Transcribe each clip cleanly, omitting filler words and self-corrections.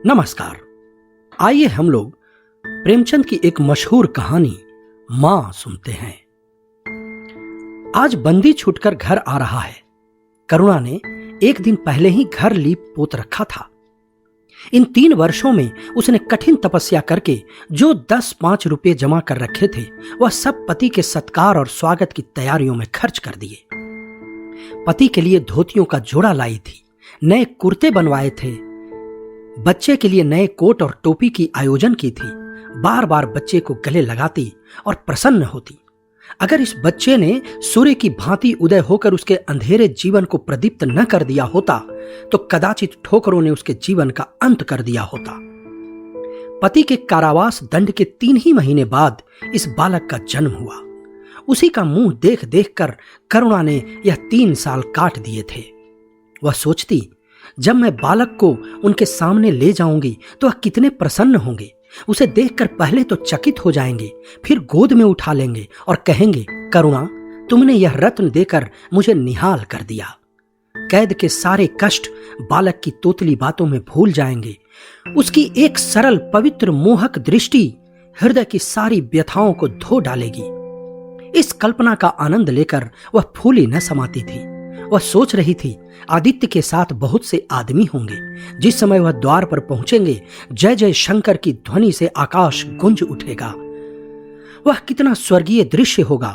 नमस्कार। आइए हम लोग प्रेमचंद की एक मशहूर कहानी मां सुनते हैं। आज बंदी छूटकर घर आ रहा है। करुणा ने एक दिन पहले ही घर लीप पोत रखा था। इन 3 वर्षों में उसने कठिन तपस्या करके जो 10-5 रुपए जमा कर रखे थे वह सब पति के सत्कार और स्वागत की तैयारियों में खर्च कर दिए। पति के लिए धोतियों का जोड़ा लाई थी, नए कुर्ते बनवाए थे, बच्चे के लिए नए कोट और टोपी की आयोजन की थी। बार बार बच्चे को गले लगाती और प्रसन्न होती। अगर इस बच्चे ने सूर्य की भांति उदय होकर उसके अंधेरे जीवन को प्रदीप्त न कर दिया होता तो कदाचित ठोकरों ने उसके जीवन का अंत कर दिया होता। पति के कारावास दंड के 3 ही महीने बाद इस बालक का जन्म हुआ। उसी का मुंह देख देख कर करुणा ने यह 3 साल काट दिए थे। वह सोचती, जब मैं बालक को उनके सामने ले जाऊंगी तो वह कितने प्रसन्न होंगे। उसे देखकर पहले तो चकित हो जाएंगे, फिर गोद में उठा लेंगे और कहेंगे, करुणा, तुमने यह रत्न देकर मुझे निहाल कर दिया। कैद के सारे कष्ट बालक की तोतली बातों में भूल जाएंगे। उसकी एक सरल पवित्र मोहक दृष्टि हृदय की सारी व्यथाओं को धो डालेगी। इस कल्पना का आनंद लेकर वह फूली न समाती थी। वह सोच रही थी, आदित्य के साथ बहुत से आदमी होंगे। जिस समय वह द्वार पर पहुंचेंगे, जय जय शंकर की ध्वनि से आकाश गूंज उठेगा। वह कितना स्वर्गीय दृश्य होगा।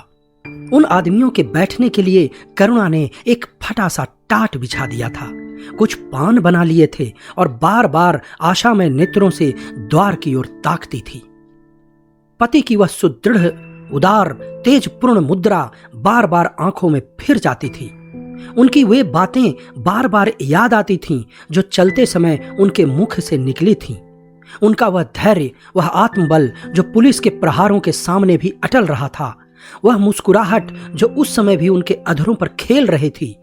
उन आदमियों के बैठने के लिए करुणा ने एक फटा सा टाट बिछा दिया था। कुछ पान बना लिए थे और बार बार आशामय नेत्रों से द्वार की ओर ताकती थी। पति की वह सुदृढ़, उदार, तेजपूर्ण मुद्रा बार बार आंखों में फिर जाती थी। उनकी वे बातें बार बार याद आती थीं जो चलते समय उनके मुख से निकली थीं। उनका वह धैर्य, वह आत्मबल जो पुलिस के प्रहारों के सामने भी अटल रहा था, वह मुस्कुराहट जो उस समय भी उनके अधरों पर खेल रही थी,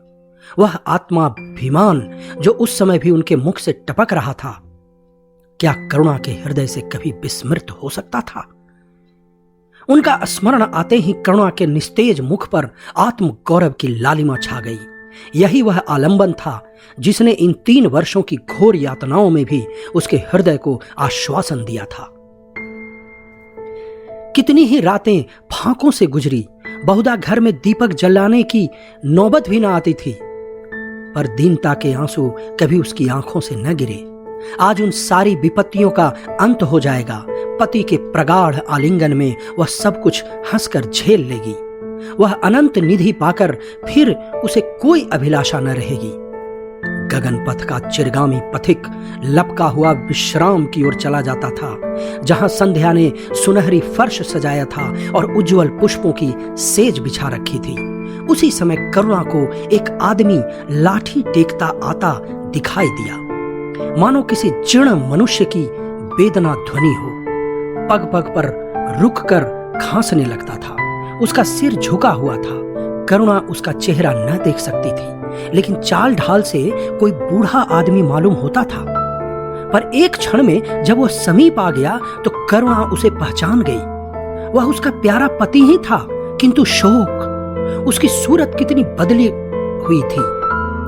वह आत्माभिमान जो उस समय भी उनके मुख से टपक रहा था, क्या करुणा के हृदय से कभी विस्मृत हो सकता था? उनका स्मरण आते ही करुणा के निस्तेज मुख पर आत्म गौरव की लालिमा छा गई। यही वह आलंबन था जिसने इन 3 वर्षों की घोर यातनाओं में भी उसके हृदय को आश्वासन दिया था। कितनी ही रातें फांकों से गुजरी, बहुधा घर में दीपक जलाने की नौबत भी न आती थी, पर दीनता के आंसू कभी उसकी आंखों से न गिरे। आज उन सारी विपत्तियों का अंत हो जाएगा। पति के प्रगाढ़ आलिंगन में वह सब कुछ हंसकर झेल लेगी। वह अनंत निधि पाकर फिर उसे कोई अभिलाषा न रहेगी। गगन पथ का चिरगामी पथिक लपका हुआ विश्राम की ओर चला जाता था, जहां संध्या ने सुनहरी फर्श सजाया था और उज्जवल पुष्पों की सेज बिछा रखी थी। उसी समय करुणा को एक आदमी लाठी टेकता आता दिखाई दिया, मानो किसी जीर्ण मनुष्य की वेदना ध्वनि हो। पग पग पर रुककर खांसने लगता था। उसका सिर झुका हुआ था। करुणा उसका चेहरा न देख सकती थी, लेकिन चाल ढाल से कोई बूढ़ा आदमी मालूम होता था। पर एक क्षण में जब वह समीप आ गया तो करुणा उसे पहचान गई। वह उसका प्यारा पति ही था, किंतु शोक, उसकी सूरत कितनी बदली हुई थी।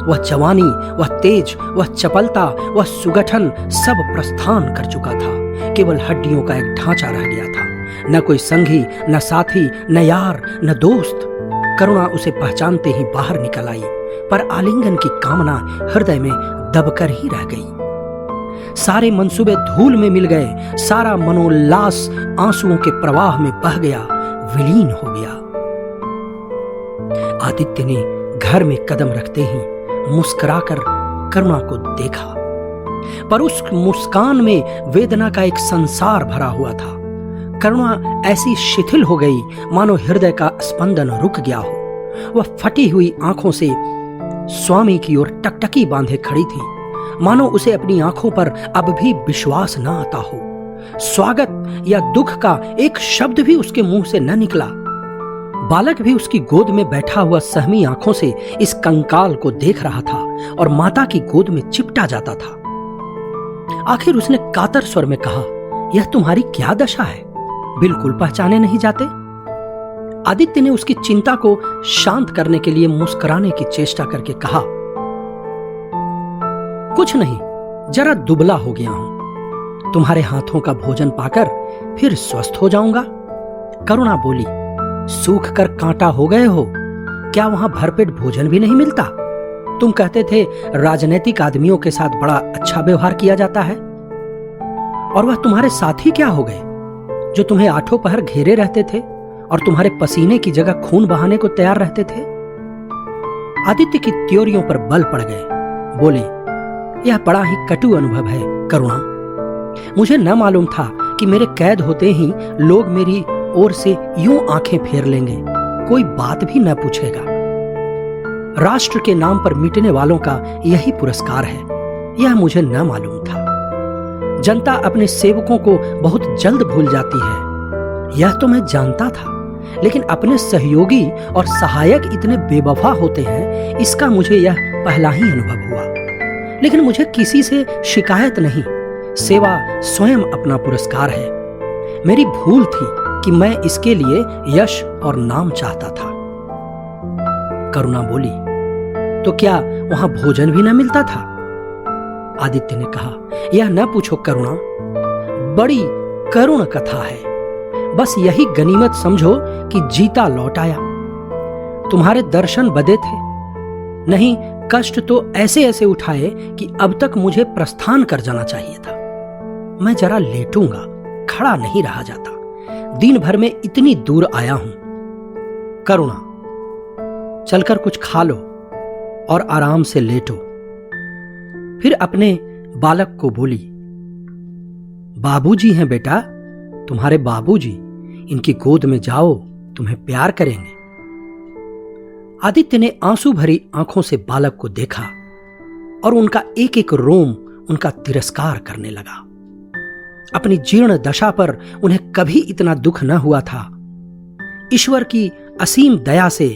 वह जवानी, वह तेज, वह चपलता, वह सुगठन सब प्रस्थान कर चुका था। केवल हड्डियों का एक ढांचा रह गया था। न कोई संगी, न साथी, न यार, न दोस्त। करुणा उसे पहचानते ही बाहर निकल आई, पर आलिंगन की कामना हृदय में दबकर ही रह गई। सारे मंसूबे धूल में मिल गए। सारा मनोल्लास आंसुओं के प्रवाह में बह गया, विलीन हो गया। आदित्य ने घर में कदम रखते ही मुस्कुराकर करुणा को देखा, पर उस मुस्कान में वेदना का एक संसार भरा हुआ था। करुणा ऐसी शिथिल हो गई मानो हृदय का स्पंदन रुक गया हो। वह फटी हुई आंखों से स्वामी की ओर टकटकी बांधे खड़ी थी, मानो उसे अपनी आंखों पर अब भी विश्वास न आता हो। स्वागत या दुख का एक शब्द भी उसके मुंह से न निकला। बालक भी उसकी गोद में बैठा हुआ सहमी आंखों से इस कंकाल को देख रहा था और माता की गोद में चिपटा जाता था। आखिर उसने कातर स्वर में कहा, यह तुम्हारी क्या दशा है? बिल्कुल पहचाने नहीं जाते? आदित्य ने उसकी चिंता को शांत करने के लिए मुस्कुराने की चेष्टा करके कहा, कुछ नहीं, जरा दुबला हो गया हूं। तुम्हारे हाथों का भोजन पाकर फिर स्वस्थ हो जाऊंगा। करुणा बोली, सूख कर कांटा हो गए हो, क्या वहां भरपेट भोजन भी नहीं मिलता? तुम कहते थे राजनीतिक आदमियों के साथ बड़ा अच्छा व्यवहार किया जाता है, और वह तुम्हारे साथी क्या हो गए जो तुम्हें आठों पहर घेरे रहते थे और तुम्हारे पसीने की जगह खून बहाने को तैयार रहते थे? आदित्य की त्योरियों पर बल पड़ गए। बोले, यह बड़ा ही कटु अनुभव है करुणा। मुझे न मालूम था कि मेरे कैद होते ही लोग मेरी ओर से यूं आंखें फेर लेंगे, कोई बात भी न पूछेगा। राष्ट्र के नाम पर मिटने वालों का यही पुरस्कार है, यह मुझे न मालूम था। जनता अपने सेवकों को बहुत जल्द भूल जाती है, यह तो मैं जानता था, लेकिन अपने सहयोगी और सहायक इतने बेवफा होते हैं, इसका मुझे यह पहला ही अनुभव हुआ। लेकिन मुझे किसी से शिकायत नहीं, सेवा स्वयं अपना पुरस्कार है। मेरी भूल थी कि मैं इसके लिए यश और नाम चाहता था। करुणा बोली, तो क्या वहां भोजन भी न मिलता था? आदित्य ने कहा, यह न पूछो करुणा, बड़ी करुण कथा है। बस यही गनीमत समझो कि जीता लौट आया। तुम्हारे दर्शन बदे थे, नहीं कष्ट तो ऐसे ऐसे उठाए कि अब तक मुझे प्रस्थान कर जाना चाहिए था। मैं जरा लेटूंगा, खड़ा नहीं रहा जाता। दिन भर में इतनी दूर आया हूं। करुणा, चलकर कुछ खा लो और आराम से लेटो। फिर अपने बालक को बोली, बाबूजी हैं बेटा, तुम्हारे बाबूजी, इनकी गोद में जाओ, तुम्हें प्यार करेंगे। आदित्य ने आंसू भरी आंखों से बालक को देखा और उनका एक एक रोम उनका तिरस्कार करने लगा। अपनी जीर्ण दशा पर उन्हें कभी इतना दुख न हुआ था। ईश्वर की असीम दया से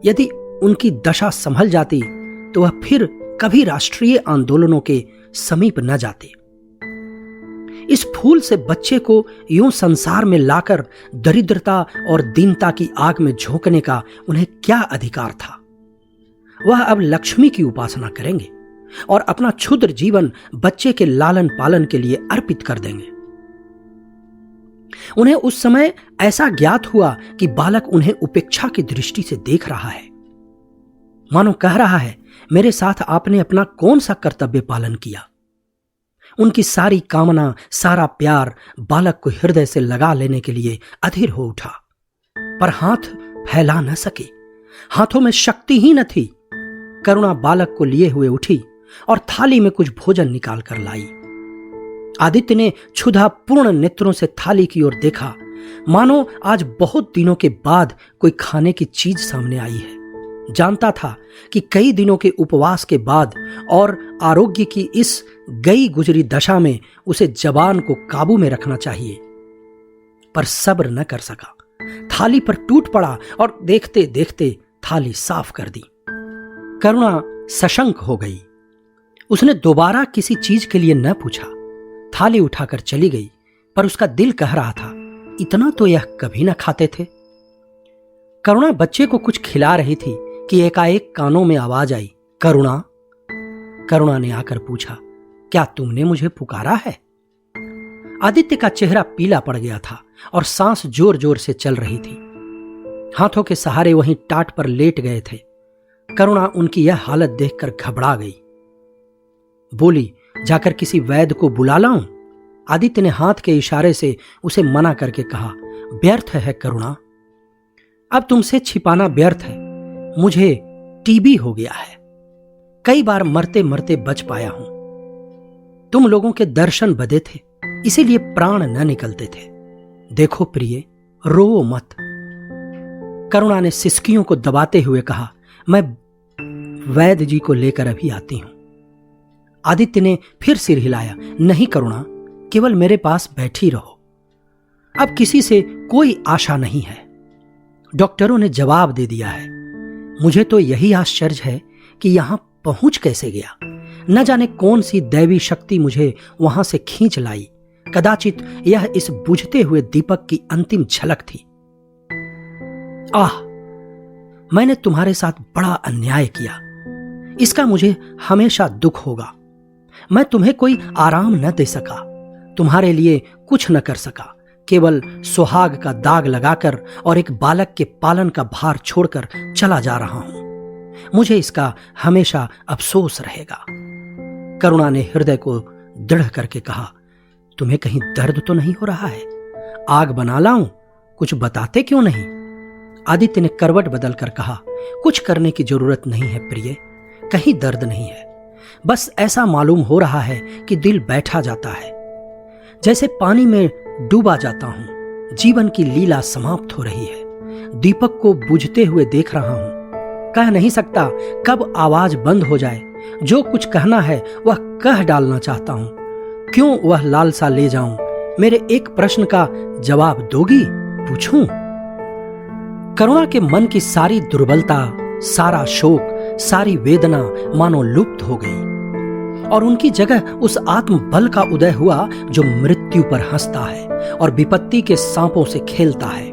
यदि उनकी दशा संभल जाती तो वह फिर कभी राष्ट्रीय आंदोलनों के समीप न जाते। इस फूल से बच्चे को यूं संसार में लाकर दरिद्रता और दीनता की आग में झोंकने का उन्हें क्या अधिकार था? वह अब लक्ष्मी की उपासना करेंगे और अपना क्षुद्र जीवन बच्चे के लालन पालन के लिए अर्पित कर देंगे। उन्हें उस समय ऐसा ज्ञात हुआ कि बालक उन्हें उपेक्षा की दृष्टि से देख रहा है, मानो कह रहा है, मेरे साथ आपने अपना कौन सा कर्तव्य पालन किया? उनकी सारी कामना, सारा प्यार बालक को हृदय से लगा लेने के लिए अधीर हो उठा, पर हाथ फैला न सके, हाथों में शक्ति ही न थी। करुणा बालक को लिए हुए उठी और थाली में कुछ भोजन निकाल कर लाई। आदित्य ने क्षुधा पूर्ण नेत्रों से थाली की ओर देखा, मानो आज बहुत दिनों के बाद कोई खाने की चीज सामने आई है। जानता था कि कई दिनों के उपवास के बाद और आरोग्य की इस गई गुजरी दशा में उसे जबान को काबू में रखना चाहिए, पर सब्र न कर सका। थाली पर टूट पड़ा और देखते देखते थाली साफ कर दी। करुणा सशंक हो गई। उसने दोबारा किसी चीज के लिए न पूछा, थाली उठाकर चली गई, पर उसका दिल कह रहा था, इतना तो यह कभी न खाते थे। करुणा बच्चे को कुछ खिला रही थी कि एकाएक कानों में आवाज आई, करुणा। करुणा ने आकर पूछा, क्या तुमने मुझे पुकारा है? आदित्य का चेहरा पीला पड़ गया था और सांस जोर जोर से चल रही थी। हाथों के सहारे वहीं टाट पर लेट गए थे। करुणा उनकी यह हालत देखकर घबरा गई। बोली, जाकर किसी वैद्य को बुला लाऊं? आदित्य ने हाथ के इशारे से उसे मना करके कहा, व्यर्थ है करुणा, अब तुमसे छिपाना व्यर्थ है। मुझे टीबी हो गया है, कई बार मरते मरते बच पाया हूं। तुम लोगों के दर्शन बदे थे, इसीलिए प्राण न निकलते थे। देखो प्रिय, रो मत। करुणा ने सिसकियों को दबाते हुए कहा, मैं वैद्य जी को लेकर अभी आती हूं। आदित्य ने फिर सिर हिलाया, नहीं करुणा, केवल मेरे पास बैठी रहो, अब किसी से कोई आशा नहीं है। डॉक्टरों ने जवाब दे दिया है। मुझे तो यही आश्चर्य है कि यहां पहुंच कैसे गया। न जाने कौन सी दैवी शक्ति मुझे वहां से खींच लाई। कदाचित यह इस बुझते हुए दीपक की अंतिम झलक थी। आह, मैंने तुम्हारे साथ बड़ा अन्याय किया, इसका मुझे हमेशा दुख होगा। मैं तुम्हें कोई आराम न दे सका, तुम्हारे लिए कुछ न कर सका, केवल सुहाग का दाग लगाकर और एक बालक के पालन का भार छोड़कर चला जा रहा हूं। मुझे इसका हमेशा अफसोस रहेगा। करुणा ने हृदय को दृढ़ करके कहा, तुम्हें कहीं दर्द तो नहीं हो रहा है? आग बना लाऊं? कुछ बताते क्यों नहीं? आदित्य ने करवट बदलकर कहा, कुछ करने की जरूरत नहीं है प्रिय, कहीं दर्द नहीं है। बस ऐसा मालूम हो रहा है कि दिल बैठा जाता है, जैसे पानी में डूबा जाता हूं। जीवन की लीला समाप्त हो रही है। दीपक को बुझते हुए देख रहा हूं। कह नहीं सकता कब आवाज बंद हो जाए। जो कुछ कहना है वह कह डालना चाहता हूं। क्यों वह लालसा ले जाऊं? मेरे एक प्रश्न का जवाब दोगी? पूछूं? करुणा के मन की सारी दुर्बलता, सारा शोक, सारी वेदना मानो लुप्त हो गई और उनकी जगह उस आत्म बल का उदय हुआ जो मृत्यु पर हंसता है और विपत्ति के सांपों से खेलता है।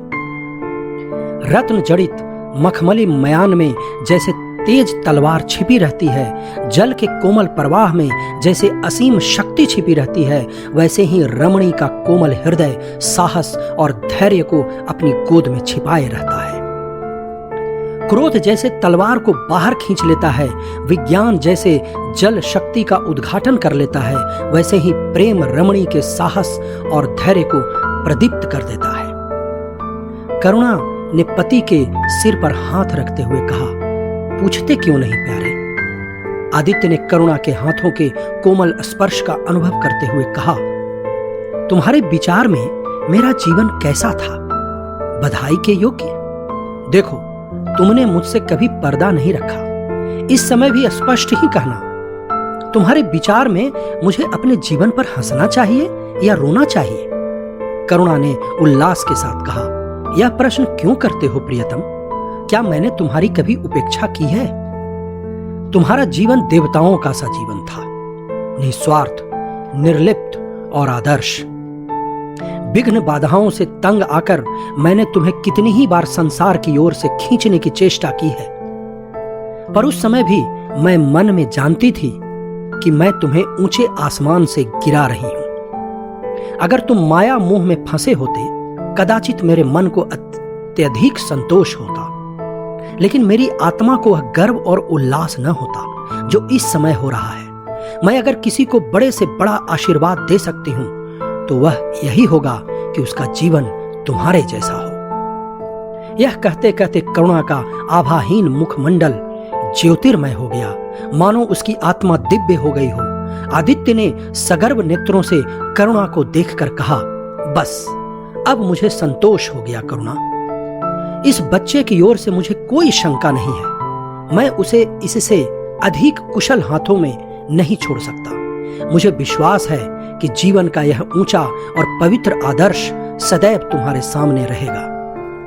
रत्न जड़ित मखमली मयान में जैसे तेज तलवार छिपी रहती है, जल के कोमल प्रवाह में जैसे असीम शक्ति छिपी रहती है, वैसे ही रमणी का कोमल हृदय साहस और धैर्य को अपनी गोद में छिपाए रहता है। क्रोध जैसे तलवार को बाहर खींच लेता है, विज्ञान जैसे जल शक्ति का उद्घाटन कर लेता है, वैसे ही प्रेम रमणी के साहस और धैर्य को प्रदीप्त कर देता है। करुणा ने पति के सिर पर हाथ रखते हुए कहा, पूछते क्यों नहीं प्यारे? आदित्य ने करुणा के हाथों के कोमल स्पर्श का अनुभव करते हुए कहा, तुम्हारे विचार में मेरा जीवन कैसा था? बधाई के योग्य। देखो, तुमने मुझसे कभी पर्दा नहीं रखा। इस समय भी स्पष्ट ही कहना, तुम्हारे विचार में मुझे अपने जीवन पर हंसना चाहिए या रोना चाहिए? करुणा ने उल्लास के साथ कहा, यह प्रश्न क्यों करते हो प्रियतम? क्या मैंने तुम्हारी कभी उपेक्षा की है? तुम्हारा जीवन देवताओं का सा जीवन था, निस्वार्थ, निर्लिप्त और आदर्श। विघ्न बाधाओं से तंग आकर मैंने तुम्हें कितनी ही बार संसार की ओर से खींचने की चेष्टा की है, पर उस समय भी मैं मन में जानती थी कि मैं तुम्हें ऊंचे आसमान से गिरा रही हूं। अगर तुम माया मोह में फंसे होते, कदाचित मेरे मन को अत्यधिक संतोष होता, लेकिन मेरी आत्मा को वह गर्व और उल्लास न होता जो इस समय हो रहा है। मैं अगर किसी को बड़े से बड़ा आशीर्वाद दे सकती हूं तो वह यही होगा कि उसका जीवन तुम्हारे जैसा हो। यह कहते कहते करुणा का आभाहीन मुखमंडल ज्योतिर्मय हो गया, मानो उसकी आत्मा दिव्य हो गई हो। आदित्य ने सगर्व नेत्रों से करुणा को देखकर कहा, बस अब मुझे संतोष हो गया करुणा। इस बच्चे की ओर से मुझे कोई शंका नहीं है। मैं उसे इससे अधिक कुशल हाथों में नहीं छोड़ सकता। मुझे विश्वास है कि जीवन का यह ऊंचा और पवित्र आदर्श सदैव तुम्हारे सामने रहेगा।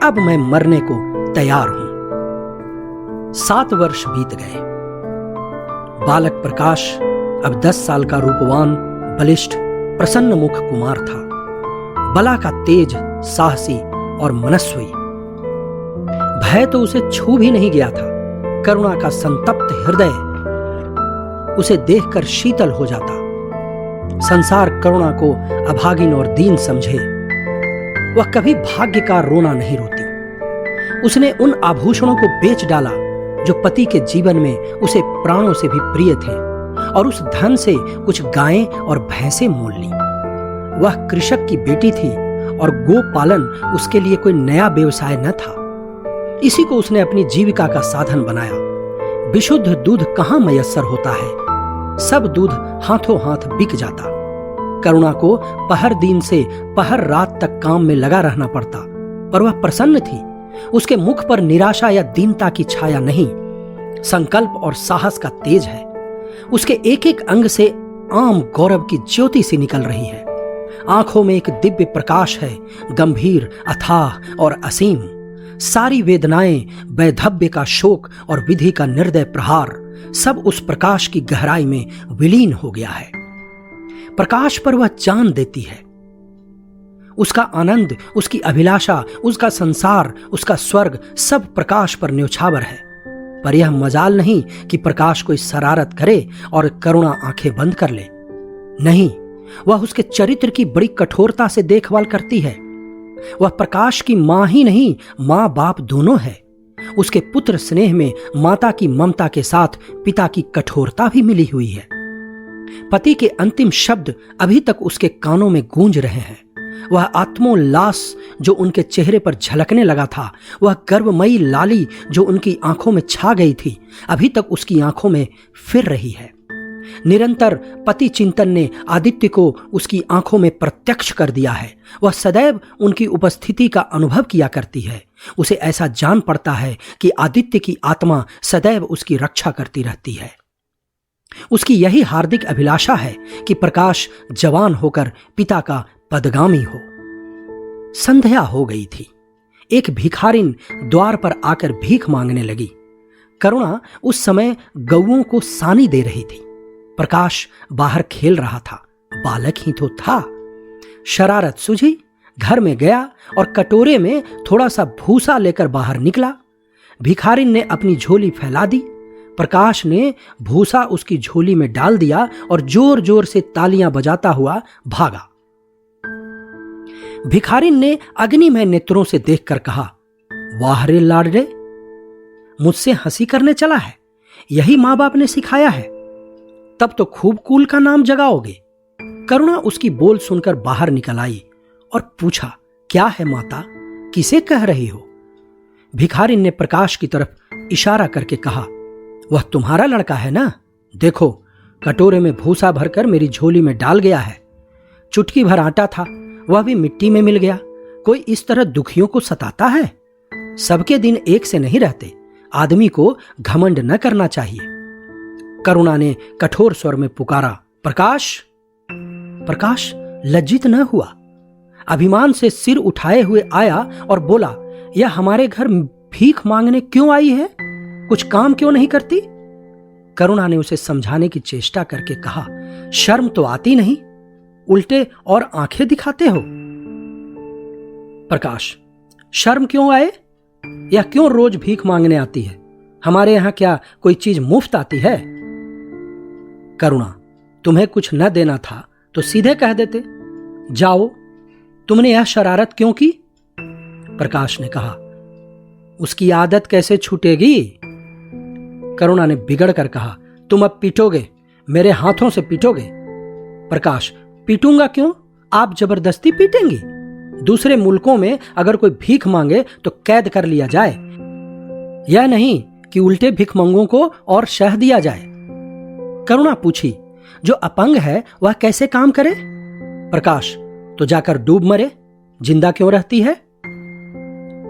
अब मैं मरने को तैयार हूं। 7 वर्ष बीत गए। बालक प्रकाश अब 10 साल का रूपवान, बलिष्ठ, प्रसन्न मुख कुमार था। बला का तेज, साहसी और मनस्वी। भय तो उसे छू भी नहीं गया था। करुणा का संतप्त हृदय उसे देखकर शीतल हो जाता। संसार करुणा को अभागिन और दीन समझे, वह कभी भाग्य का रोना नहीं रोती। उसने उन आभूषणों को बेच डाला जो पति के जीवन में उसे प्राणों से भी प्रिय थे, और उस धन से कुछ गायें और भैंसें मोल ली। वह कृषक की बेटी थी और गो पालन उसके लिए कोई नया व्यवसाय न था। इसी को उसने अपनी जीविका का साधन बनाया। विशुद्ध दूध कहाँ मयस्सर होता है, सब दूध हाथों हाथ बिक जाता। करुणा को पहर दिन से पहर रात तक काम में लगा रहना पड़ता, पर वह प्रसन्न थी। उसके मुख पर निराशा या दीनता की छाया नहीं, संकल्प और साहस का तेज है। उसके एक एक अंग से आम गौरव की ज्योति सी निकल रही है। आंखों में एक दिव्य प्रकाश है, गंभीर, अथाह और असीम। सारी वेदनाएं, वैधव्य का शोक और विधि का निर्दय प्रहार, सब उस प्रकाश की गहराई में विलीन हो गया है। प्रकाश पर वह जान देती है। उसका आनंद, उसकी अभिलाषा, उसका संसार, उसका स्वर्ग सब प्रकाश पर न्यौछावर है। पर यह मजाल नहीं कि प्रकाश कोई शरारत करे और करुणा आंखें बंद कर ले। नहीं, वह उसके चरित्र की बड़ी कठोरता से देखभाल करती है। वह प्रकाश की मां ही नहीं, मां बाप दोनों है। उसके पुत्र स्नेह में माता की ममता के साथ पिता की कठोरता भी मिली हुई है। पति के अंतिम शब्द अभी तक उसके कानों में गूंज रहे हैं। वह आत्मोल्लास जो उनके चेहरे पर झलकने लगा था, वह गर्वमयी लाली जो उनकी आंखों में छा गई थी, अभी तक उसकी आंखों में फिर रही है। निरंतर पति चिंतन ने आदित्य को उसकी आंखों में प्रत्यक्ष कर दिया है। वह सदैव उनकी उपस्थिति का अनुभव किया करती है। उसे ऐसा जान पड़ता है कि आदित्य की आत्मा सदैव उसकी रक्षा करती रहती है। उसकी यही हार्दिक अभिलाषा है कि प्रकाश जवान होकर पिता का पदगामी हो। संध्या हो गई थी। एक भिखारिन द्वार पर आकर भीख मांगने लगी। करुणा उस समय गौओं को सानी दे रही थी। प्रकाश बाहर खेल रहा था, बालक ही तो था। शरारत सूझी, घर में गया और कटोरे में थोड़ा सा भूसा लेकर बाहर निकला। भिखारिन ने अपनी झोली फैला दी। प्रकाश ने भूसा उसकी झोली में डाल दिया और जोर जोर से तालियां बजाता हुआ भागा। भिखारिन ने अग्निमय नेत्रों से देखकर कहा, वाह रे लाडले, मुझसे हंसी करने चला है। यही मां बाप ने सिखाया है। तब तो खूब कुल का नाम जगाओगे। करुणा उसकी बोल सुनकर बाहर निकल आई और पूछा, क्या है माता, किसे कह रही हो? भिखारिन ने प्रकाश की तरफ इशारा करके कहा, वह तुम्हारा लड़का है ना? देखो, कटोरे में भूसा भरकर मेरी झोली में डाल गया है। चुटकी भर आटा था, वह भी मिट्टी में मिल गया। कोई इस तरह दुखियों को सताता है? सबके दिन एक से नहीं रहते। आदमी को घमंड न करना चाहिए। करुणा ने कठोर स्वर में पुकारा, प्रकाश। प्रकाश लज्जित न हुआ। अभिमान से सिर उठाए हुए आया और बोला, यह हमारे घर भीख मांगने क्यों आई है? कुछ काम क्यों नहीं करती? करुणा ने उसे समझाने की चेष्टा करके कहा, शर्म तो आती नहीं, उल्टे और आंखें दिखाते हो। प्रकाश, शर्म क्यों आए? यह क्यों रोज भीख मांगने आती है? हमारे यहां क्या कोई चीज मुफ्त आती है? करुणा, तुम्हें कुछ न देना था तो सीधे कह देते। जाओ, तुमने यह शरारत क्यों की? प्रकाश ने कहा, उसकी आदत कैसे छूटेगी? करुणा ने बिगड़ कर कहा, तुम अब पीटोगे, मेरे हाथों से पीटोगे। प्रकाश, पीटूंगा क्यों? आप जबरदस्ती पीटेंगी। दूसरे मुल्कों में अगर कोई भीख मांगे तो कैद कर लिया जाए, यह नहीं कि उल्टे भिखमंगों को और शह दिया जाए। करुणा पूछी, जो अपंग है वह कैसे काम करे? प्रकाश, तो जाकर डूब मरे, जिंदा क्यों रहती है?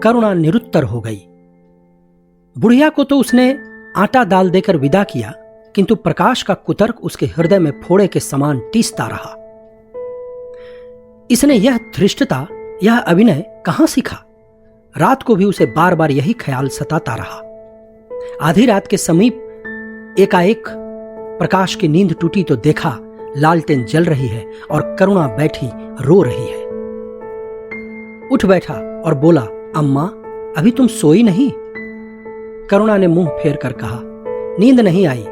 करुणा निरुत्तर हो गई। बुढ़िया को तो उसने आटा दाल देकर विदा किया, किंतु प्रकाश का कुतर्क उसके हृदय में फोड़े के समान टीसता रहा। इसने यह धृष्टता, यह अभिनय कहां सीखा? रात को भी उसे बार बार यही ख्याल सताता रहा। आधी रात के समीप एकाएक प्रकाश की नींद टूटी तो देखा लालटेन जल रही है और करुणा बैठी रो रही है। उठ बैठा और बोला, अम्मा, अभी तुम सोई नहीं? करुणा ने मुंह फेर कर कहा, नींद नहीं आई।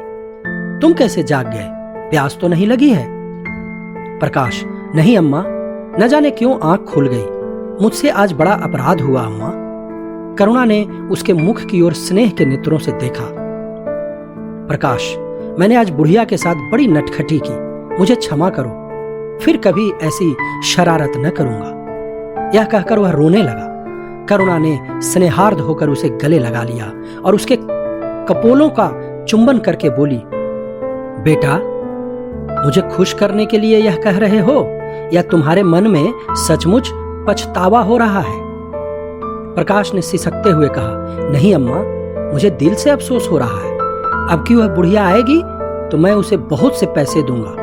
तुम कैसे जाग गए? प्यास तो नहीं लगी है? प्रकाश, नहीं अम्मा, न जाने क्यों आंख खुल गई। मुझसे आज बड़ा अपराध हुआ अम्मा। करुणा ने उसके मुख की ओर स्नेह के नेत्रों से देखा। प्रकाश, मैंने आज बुढ़िया के साथ बड़ी नटखटी की, मुझे क्षमा करो, फिर कभी ऐसी शरारत न करूंगा। यह कहकर वह रोने लगा। करुणा ने स्नेहार्द होकर उसे गले लगा लिया और उसके कपोलों का चुंबन करके बोली, बेटा, मुझे खुश करने के लिए यह कह रहे हो या तुम्हारे मन में सचमुच पछतावा हो रहा है? प्रकाश ने सिसकते हुए कहा, नहीं अम्मा, मुझे दिल से अफसोस हो रहा है। अब की वह बुढ़िया आएगी तो मैं उसे बहुत से पैसे दूंगा।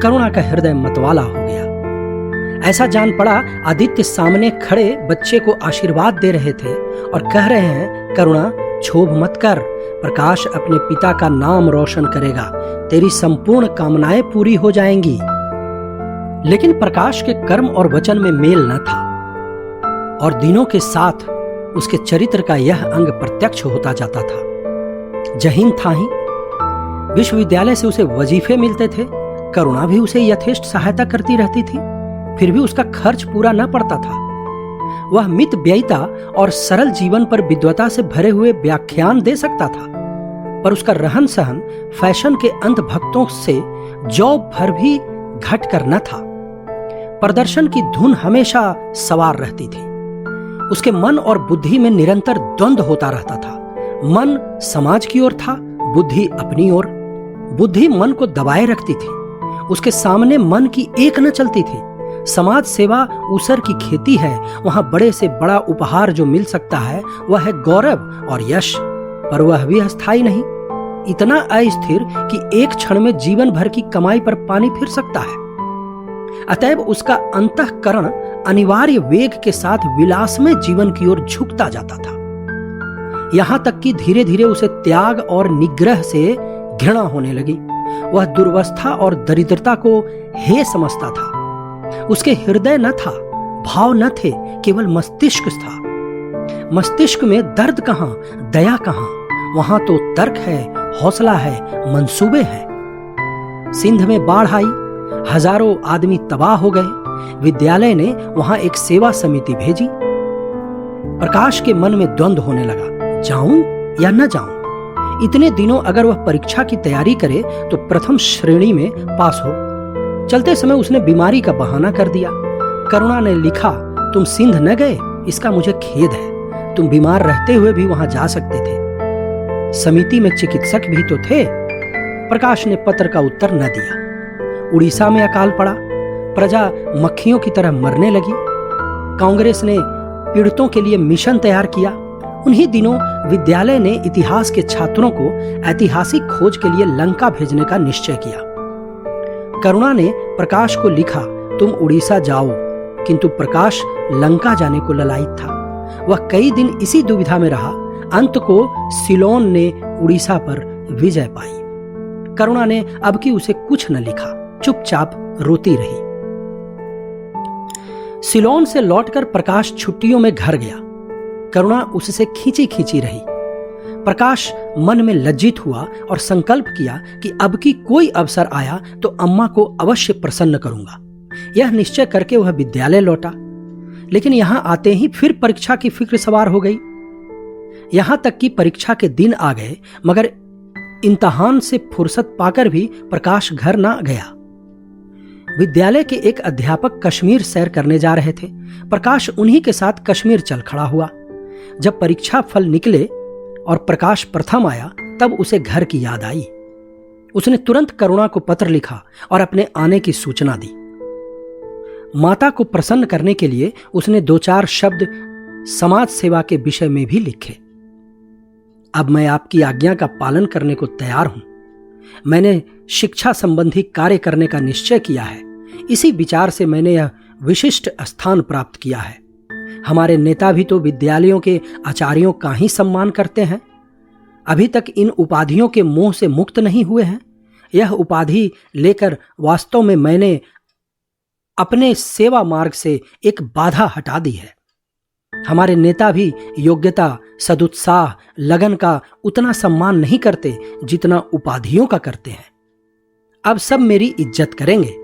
करुणा का हृदय मतवाला हो गया। ऐसा जान पड़ा आदित्य सामने खड़े बच्चे को आशीर्वाद दे रहे थे और कह रहे हैं, करुणा, क्षोभ मत कर, प्रकाश अपने पिता का नाम रोशन करेगा, तेरी संपूर्ण कामनाएं पूरी हो जाएंगी। लेकिन प्रकाश के कर्म और वचन में मेल न था और दिनों के साथ उसके चरित्र का यह अंग प्रत्यक्ष होता जाता था। जहीन था ही, विश्वविद्यालय से उसे वजीफे मिलते थे, करुणा भी उसे यथेष्ट सहायता करती रहती थी, फिर भी उसका खर्च पूरा न पड़ता था। वह मित व्ययिता और सरल जीवन पर विद्वता से भरे हुए व्याख्यान दे सकता था, पर उसका रहन सहन फैशन के अंधभक्तों से जौ भर भी घट कर न था। प्रदर्शन की धुन हमेशा सवार रहती थी। उसके मन और बुद्धि में निरंतर द्वंद्व होता रहता था। मन समाज की ओर था, बुद्धि अपनी ओर। बुद्धि मन को दबाए रखती थी। उसके सामने मन की एक न चलती थी। समाज सेवा ऊसर की खेती है। वहां बड़े से बड़ा उपहार जो मिल सकता है वह है गौरव और यश, पर वह भी अस्थायी नहीं, इतना अस्थिर कि एक क्षण में जीवन भर की कमाई पर पानी फिर सकता है। अतएव उसका अंतःकरण अनिवार्य वेग के साथ विलासमय जीवन की ओर झुकता जाता था, यहां तक कि धीरे धीरे उसे त्याग और निग्रह से घृणा होने लगी। वह दुर्वस्था और दरिद्रता को हे समझता था। उसके हृदय न था, भाव न थे, केवल मस्तिष्क था। मस्तिष्क में दर्द कहां, दया कहां? वहां तो तर्क है, हौसला है, मंसूबे हैं। सिंध में बाढ़ आई, हजारों आदमी तबाह हो गए। विद्यालय ने वहां एक सेवा समिति भेजी। प्रकाश के मन में द्वंद्व होने लगा, जाऊं या न जाऊं। इतने दिनों अगर वह परीक्षा की तैयारी करे तो प्रथम श्रेणी में पास हो। चलते समय उसने बीमारी का बहाना कर दिया। करुणा ने लिखा, तुम सिंध न गए, इसका मुझे खेद है। तुम बीमार रहते हुए भी वहां जा सकते थे। समिति में चिकित्सक भी तो थे। प्रकाश ने पत्र का उत्तर न दिया। उड़ीसा में अकाल पड़ा। प्रजा मक्खियों की तरह मरने लगी। कांग्रेस ने पीड़ितों के लिए मिशन तैयार किया। उन्हीं दिनों विद्यालय ने इतिहास के छात्रों को ऐतिहासिक खोज के लिए लंका भेजने का निश्चय किया। करुणा ने प्रकाश को लिखा, तुम उड़ीसा जाओ, किंतु प्रकाश लंका जाने को ललायित था। वह कई दिन इसी दुविधा में रहा। अंत को सिलोन ने उड़ीसा पर विजय पाई। करुणा ने अब की उसे कुछ न लिखा, चुपचाप रोती रही। सिलोन से लौटकर प्रकाश छुट्टियों में घर गया। करुणा उससे खींची खींची रही। प्रकाश मन में लज्जित हुआ और संकल्प किया कि अब की कोई अवसर आया तो अम्मा को अवश्य प्रसन्न करूंगा। यह निश्चय करके वह विद्यालय लौटा। लेकिन यहां आते ही फिर परीक्षा की फिक्र सवार हो गई। यहां तक कि परीक्षा के दिन आ गए, मगर इम्तिहान से फुर्सत पाकर भी प्रकाश घर ना गया। विद्यालय के एक अध्यापक कश्मीर सैर करने जा रहे थे। प्रकाश उन्हीं के साथ कश्मीर चल खड़ा हुआ। जब परीक्षा फल निकले और प्रकाश प्रथम आया, तब उसे घर की याद आई। उसने तुरंत करुणा को पत्र लिखा और अपने आने की सूचना दी। माता को प्रसन्न करने के लिए उसने 2-4 शब्द समाज सेवा के विषय में भी लिखे। अब मैं आपकी आज्ञा का पालन करने को तैयार हूं। मैंने शिक्षा संबंधी कार्य करने का निश्चय किया है। इसी विचार से मैंने यह विशिष्ट स्थान प्राप्त किया है। हमारे नेता भी तो विद्यालयों के आचार्यों का ही सम्मान करते हैं। अभी तक इन उपाधियों के मोह से मुक्त नहीं हुए हैं। यह उपाधि लेकर वास्तव में मैंने अपने सेवा मार्ग से एक बाधा हटा दी है। हमारे नेता भी योग्यता, सदुत्साह, लगन का उतना सम्मान नहीं करते जितना उपाधियों का करते हैं। अब सब मेरी इज्जत करेंगे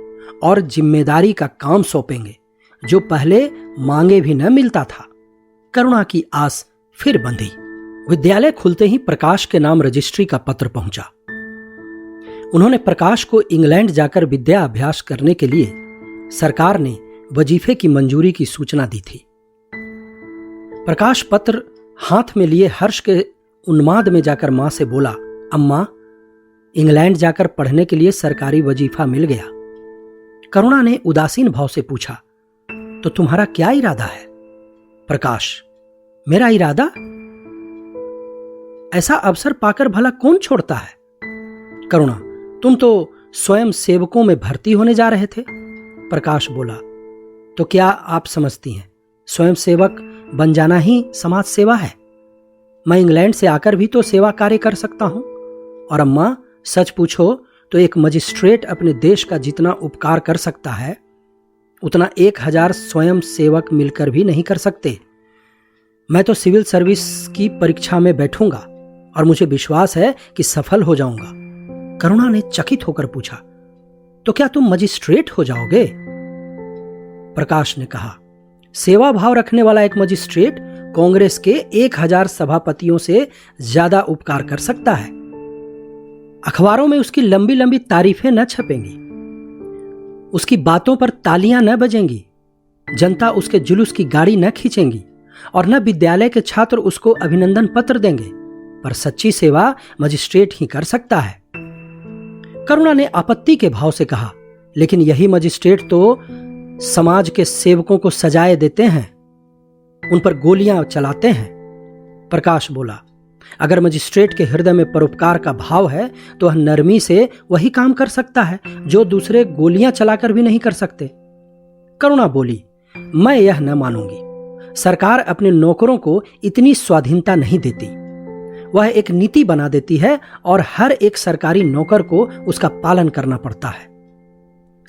और जिम्मेदारी का काम सौंपेंगे, जो पहले मांगे भी न मिलता था। करुणा की आस फिर बंधी। विद्यालय खुलते ही प्रकाश के नाम रजिस्ट्री का पत्र पहुंचा। उन्होंने प्रकाश को इंग्लैंड जाकर विद्या अभ्यास करने के लिए सरकार ने वजीफे की मंजूरी की सूचना दी थी। प्रकाश पत्र हाथ में लिए हर्ष के उन्माद में जाकर मां से बोला, अम्मा, इंग्लैंड जाकर पढ़ने के लिए सरकारी वजीफा मिल गया। करुणा ने उदासीन भाव से पूछा, तो तुम्हारा क्या इरादा है? प्रकाश, मेरा इरादा? ऐसा अवसर पाकर भला कौन छोड़ता है? करुणा, तुम तो स्वयं सेवकों में भर्ती होने जा रहे थे। प्रकाश बोला, तो क्या आप समझती हैं स्वयं सेवक बन जाना ही समाज सेवा है? मैं इंग्लैंड से आकर भी तो सेवा कार्य कर सकता हूं। और अम्मा, सच पूछो तो एक मजिस्ट्रेट अपने देश का जितना उपकार कर सकता है उतना 1000 स्वयं सेवक मिलकर भी नहीं कर सकते। मैं तो सिविल सर्विस की परीक्षा में बैठूंगा और मुझे विश्वास है कि सफल हो जाऊंगा। करुणा ने चकित होकर पूछा, तो क्या तुम मजिस्ट्रेट हो जाओगे? प्रकाश ने कहा, सेवा भाव रखने वाला एक मजिस्ट्रेट कांग्रेस के 1000 सभापतियों से ज्यादा उपकार कर सकता है। अखबारों में उसकी लंबी लंबी तारीफें न छपेंगी, उसकी बातों पर तालियां न बजेंगी, जनता उसके जुलूस की गाड़ी न खींचेंगी और न विद्यालय के छात्र उसको अभिनंदन पत्र देंगे, पर सच्ची सेवा मजिस्ट्रेट ही कर सकता है। करुणा ने आपत्ति के भाव से कहा, लेकिन यही मजिस्ट्रेट तो समाज के सेवकों को सजाए देते हैं, उन पर गोलियां चलाते हैं। प्रकाश बोला, अगर मजिस्ट्रेट के हृदय में परोपकार का भाव है तो वह नरमी से वही काम कर सकता है जो दूसरे गोलियां चलाकर भी नहीं कर सकते। करुणा बोली, मैं यह न मानूंगी। सरकार अपने नौकरों को इतनी स्वाधीनता नहीं देती, वह एक नीति बना देती है और हर एक सरकारी नौकर को उसका पालन करना पड़ता है।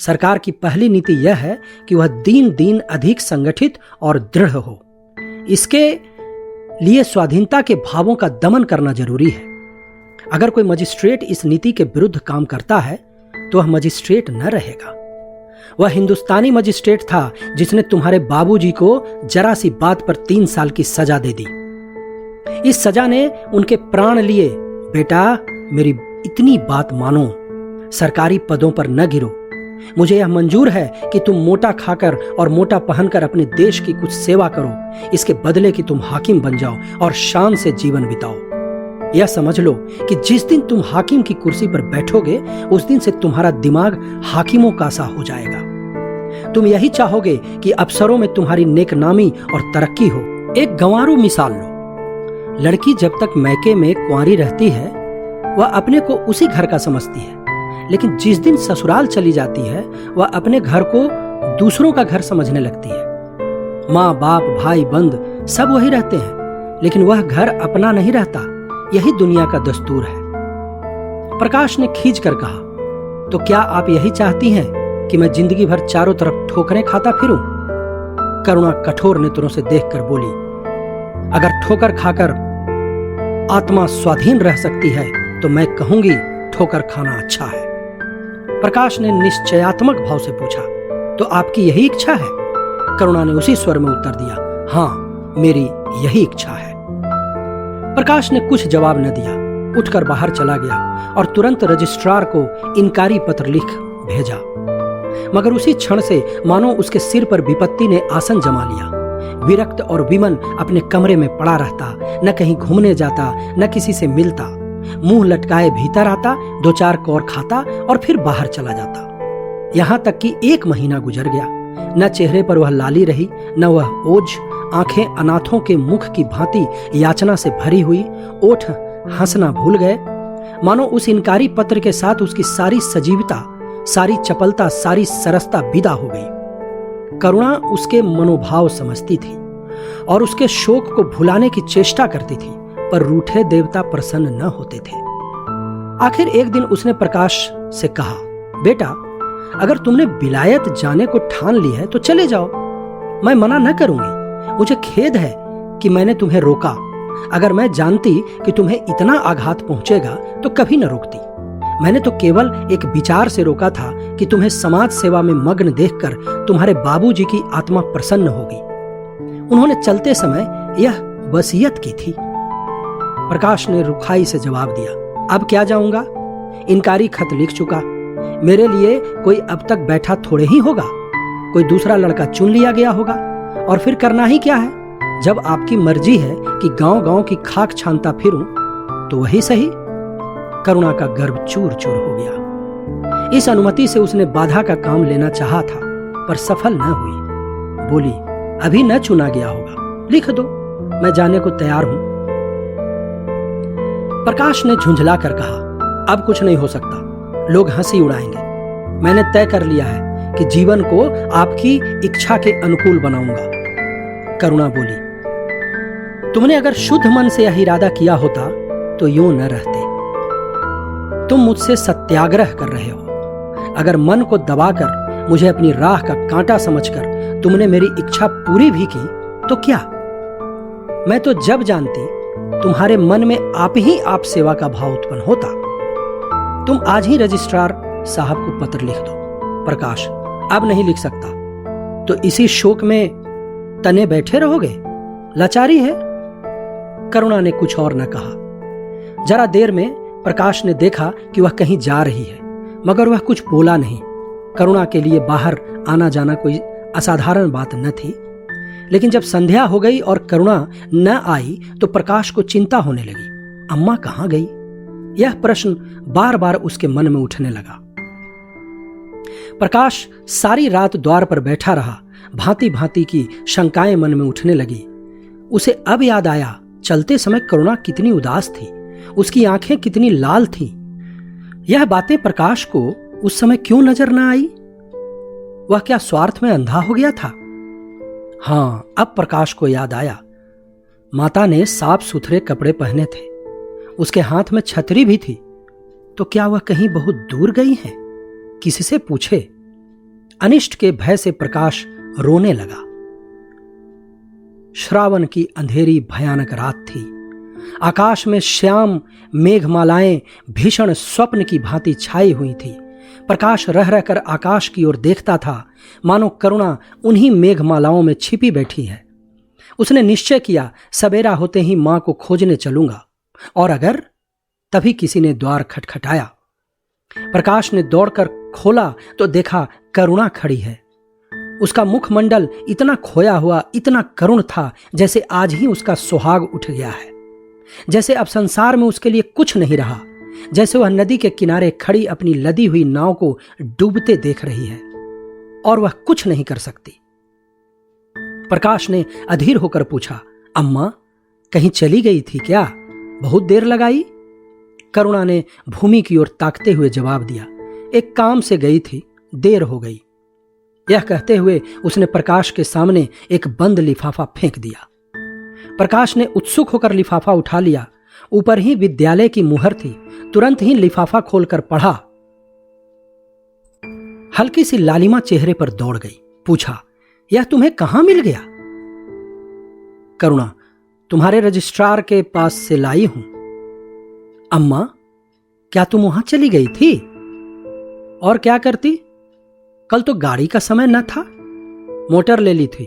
सरकार की पहली नीति यह है कि वह दिन दिन अधिक संगठित और दृढ़ हो। इसके लिए स्वाधीनता के भावों का दमन करना जरूरी है। अगर कोई मजिस्ट्रेट इस नीति के विरुद्ध काम करता है तो वह मजिस्ट्रेट न रहेगा। वह हिंदुस्तानी मजिस्ट्रेट था जिसने तुम्हारे बाबूजी को जरा सी बात पर 3 साल की सजा दे दी। इस सजा ने उनके प्राण लिए। बेटा, मेरी इतनी बात मानो, सरकारी पदों पर न गिरो। मुझे यह मंजूर है कि तुम मोटा खाकर और मोटा पहनकर अपने देश की कुछ सेवा करो, इसके बदले कि तुम हाकिम बन जाओ और शान से जीवन बिताओ। यह समझ लो कि जिस दिन तुम हाकिम की कुर्सी पर बैठोगे उस दिन से तुम्हारा दिमाग हाकिमों का सा हो जाएगा। तुम यही चाहोगे कि अफसरों में तुम्हारी नेकनामी और तरक्की हो। एक गंवारू मिसाल लो। लड़की जब तक मैके में कुंवारी रहती है वह अपने को उसी घर का समझती है, लेकिन जिस दिन ससुराल चली जाती है वह अपने घर को दूसरों का घर समझने लगती है। माँ बाप भाई बंद सब वही रहते हैं, लेकिन वह घर अपना नहीं रहता। यही दुनिया का दस्तूर है। प्रकाश ने खींच कर कहा, तो क्या आप यही चाहती हैं कि मैं जिंदगी भर चारों तरफ ठोकरें खाता फिरूं? करुणा कठोर नेत्रों से देखकर बोली, अगर ठोकर खाकर आत्मा स्वाधीन रह सकती है तो मैं कहूंगी ठोकर खाना अच्छा है। प्रकाश ने निश्चयात्मक भाव से पूछा, तो आपकी यही इच्छा है? करुणा ने उसी स्वर में उत्तर दिया, हाँ, मेरी यही इच्छा है। प्रकाश ने कुछ जवाब न दिया, उठकर बाहर चला गया और तुरंत रजिस्ट्रार को इनकारी पत्र लिख भेजा। मगर उसी क्षण से मानो उसके सिर पर विपत्ति ने आसन जमा लिया। विरक्त और विमन अपने कमरे में पड़ा रहता, न कहीं घूमने जाता, न किसी से मिलता। मुंह लटकाए भीतर आता, 2-4 कौर खाता और फिर बाहर चला जाता। यहां तक कि 1 महीना गुजर गया। न चेहरे पर वह लाली रही, न वह ओज। आंखें अनाथों के मुख की भांति याचना से भरी हुई, ओठ हंसना भूल गए। मानो उस इनकारी पत्र के साथ उसकी सारी सजीवता, सारी चपलता, सारी सरसता विदा हो गई। करुणा उसके मनोभाव समझती थी और उसके शोक को भुलाने की चेष्टा करती थी, पर रूठे देवता प्रसन्न न होते थे। आखिर एक दिन उसने प्रकाश से कहा, बेटा, अगर तुमने विलायत जाने को ठान ली है तो चले जाओ, मैं मना न करूंगी। मुझे खेद है कि मैंने तुम्हें रोका। अगर मैं जानती कि तुम्हें इतना आघात पहुंचेगा तो कभी न रोकती। मैंने तो केवल एक विचार से रोका था कि तुम्हें समाज सेवा में मग्न देखकर तुम्हारे बाबूजी की आत्मा प्रसन्न होगी। उन्होंने चलते समय यह वसीयत की थी। प्रकाश ने रुखाई से जवाब दिया, अब क्या जाऊंगा? इनकारी खत लिख चुका। मेरे लिए कोई अब तक बैठा थोड़े ही होगा। कोई दूसरा लड़का चुन लिया गया होगा और फिर करना ही क्या है? जब आपकी मर्जी है कि गांव गांव की खाक छानता फिरूं तो वही सही। करुणा का गर्व चूर चूर हो गया। इस अनुमति से उसने बाधा का काम लेना चाहा था, पर सफल न हुई। बोली, अभी न चुना गया होगा, लिख दो, मैं जाने को तैयार हूं। प्रकाश ने झुंझला कर कहा, अब कुछ नहीं हो सकता, लोग हंसी उड़ाएंगे। मैंने तय कर लिया है कि जीवन को आपकी इच्छा के अनुकूल बनाऊंगा। करुणा बोली, तुमने अगर शुद्ध मन से यह इरादा किया होता तो यूं न रहते। तुम मुझसे सत्याग्रह कर रहे हो। अगर मन को दबाकर मुझे अपनी राह का कांटा समझकर तुमने मेरी इच्छा पूरी भी की तो क्या? मैं तो जब जानती तुम्हारे मन में आप ही सेवा का भाव उत्पन्न होता। तुम आज ही रजिस्ट्रार साहब को पत्र लिख दो। प्रकाश, अब नहीं लिख सकता। तो इसी शोक में तने बैठे रहोगे? लाचारी है। करुणा ने कुछ और न कहा। जरा देर में प्रकाश ने देखा कि वह कहीं जा रही है, मगर वह कुछ बोला नहीं। करुणा के लिए बाहर आना जाना कोई असाधारण बात न थी। लेकिन जब संध्या हो गई और करुणा न आई तो प्रकाश को चिंता होने लगी। अम्मा कहाँ गई? यह प्रश्न बार बार उसके मन में उठने लगा। प्रकाश सारी रात द्वार पर बैठा रहा। भांति भांति की शंकाएं मन में उठने लगी। उसे अब याद आया, चलते समय करुणा कितनी उदास थी, उसकी आंखें कितनी लाल थीं। यह बातें प्रकाश को उस समय क्यों नजर न आई? वह क्या स्वार्थ में अंधा हो गया था? हां, अब प्रकाश को याद आया। माता ने साफ सुथरे कपड़े पहने थे, उसके हाथ में छतरी भी थी। तो क्या वह कहीं बहुत दूर गई है? किसी से पूछे। अनिष्ट के भय से प्रकाश रोने लगा। श्रावण की अंधेरी भयानक रात थी। आकाश में श्याम मेघमालाएं भीषण स्वप्न की भांति छाई हुई थी। प्रकाश रह रहकर आकाश की ओर देखता था, मानो करुणा उन्हीं मेघमालाओं में छिपी बैठी है। उसने निश्चय किया, सवेरा होते ही मां को खोजने चलूंगा। और अगर तभी किसी ने द्वार खटखटाया। प्रकाश ने दौड़कर खोला तो देखा करुणा खड़ी है। उसका मुखमंडल इतना खोया हुआ, इतना करुण था, जैसे आज ही उसका सुहाग उठ गया है, जैसे अब संसार में उसके लिए कुछ नहीं रहा, जैसे वह नदी के किनारे खड़ी अपनी लदी हुई नाव को डूबते देख रही है और वह कुछ नहीं कर सकती। प्रकाश ने अधीर होकर पूछा, अम्मा कहीं चली गई थी क्या? बहुत देर लगाई? करुणा ने भूमि की ओर ताकते हुए जवाब दिया, एक काम से गई थी, देर हो गई। यह कहते हुए उसने प्रकाश के सामने एक बंद लिफाफा फेंक दिया। प्रकाश ने उत्सुक होकर लिफाफा उठा लिया। ऊपर ही विद्यालय की मुहर थी। तुरंत ही लिफाफा खोलकर पढ़ा। हल्की सी लालिमा चेहरे पर दौड़ गई। पूछा, यह तुम्हें कहां मिल गया? करुणा, तुम्हारे रजिस्ट्रार के पास से लाई हूं। अम्मा, क्या तुम वहां चली गई थी? और क्या करती? कल तो गाड़ी का समय न था, मोटर ले ली थी।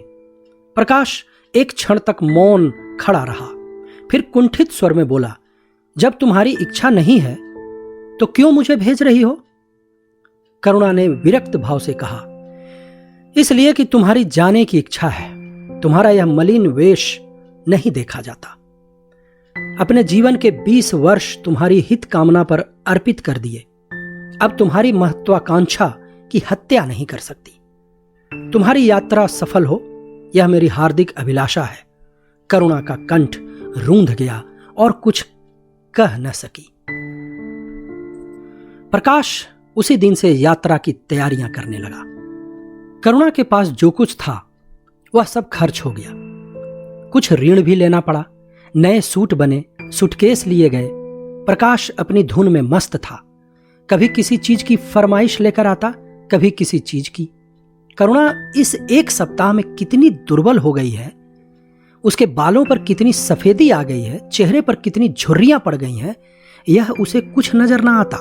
प्रकाश एक क्षण तक मौन खड़ा रहा, फिर कुंठित स्वर में बोला, जब तुम्हारी इच्छा नहीं है तो क्यों मुझे भेज रही हो? करुणा ने विरक्त भाव से कहा, इसलिए कि तुम्हारी जाने की इच्छा है। तुम्हारा यह मलिन वेश नहीं देखा जाता। अपने जीवन के 20 वर्ष तुम्हारी हित कामना पर अर्पित कर दिए। अब तुम्हारी महत्वाकांक्षा की हत्या नहीं कर सकती। तुम्हारी यात्रा सफल हो, यह मेरी हार्दिक अभिलाषा है। करुणा का कंठ रूंध गया और कुछ कह न सकी। प्रकाश उसी दिन से यात्रा की तैयारियां करने लगा। करुणा के पास जो कुछ था वह सब खर्च हो गया। कुछ ऋण भी लेना पड़ा। नए सूट बने, सूटकेस लिए गए। प्रकाश अपनी धुन में मस्त था। कभी किसी चीज की फरमाइश लेकर आता, कभी किसी चीज की। करुणा इस एक सप्ताह में कितनी दुर्बल हो गई है। उसके बालों पर कितनी सफेदी आ गई है, चेहरे पर कितनी झुर्रियां पड़ गई हैं, यह उसे कुछ नजर ना आता।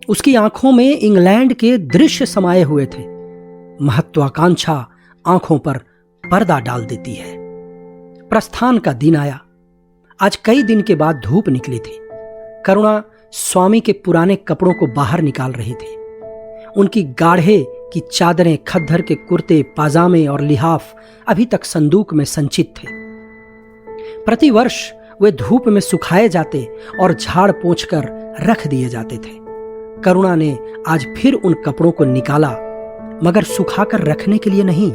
उसकी आंखों में इंग्लैंड के दृश्य समाये हुए थे। महत्वाकांक्षा आंखों पर पर्दा डाल देती है। प्रस्थान का दिन आया। आज कई दिन के बाद धूप निकली थी। करुणा स्वामी के पुराने कपड़ों को बाहर निकाल रही थी। उनकी गाढ़े की चादरें, खद्दर के कुर्ते, पाजामे और लिहाफ अभी तक संदूक में संचित थे। प्रतिवर्ष वे धूप में सुखाए जाते और झाड़ पोंछ कर रख दिए जाते थे। करुणा ने आज फिर उन कपड़ों को निकाला, मगर सुखाकर रखने के लिए नहीं,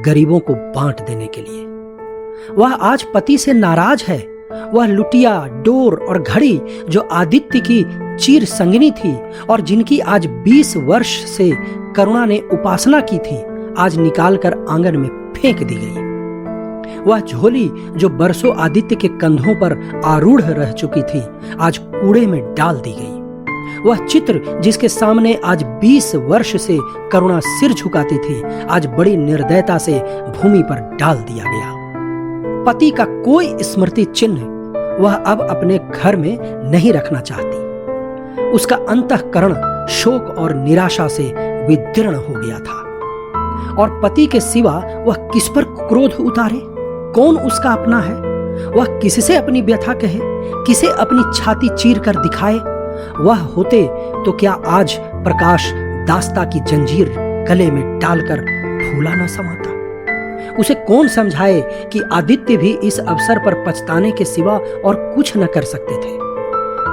गरीबों को बांट देने के लिए। वह आज पति से नाराज है। वह लुटिया, डोर और घड़ी जो आदित्य की चीर संगिनी थी और जिनकी आज 20 वर्ष से करुणा ने उपासना की थी, आज निकालकर आंगन में फेंक दी गई। वह झोली जो बरसों आदित्य के कंधों पर आरूढ़ रह चुकी थी, आज कूड़े में डाल दी गई। वह चित्र जिसके सामने आज 20 वर्ष से करुणा सिर झुकाती थी, आज बड़ी निर्दयता से भूमि पर डाल दिया गया। पति का कोई स्मृति चिन्ह वह अब अपने घर में नहीं रखना चाहती। उसका अंतःकरण शोक और निराशा से विदीर्ण हो गया था। और पति के सिवा वह किस पर क्रोध उतारे? कौन उसका अपना है? वह किससे अपनी व्यथा कहे, किसे अपनी छाती चीर कर दिखाए? वह होते तो क्या आज प्रकाश दास्ता की जंजीर गले में डालकर फूला न समाता? उसे कौन समझाए कि आदित्य भी इस अवसर पर पछताने के सिवा और कुछ न कर सकते थे।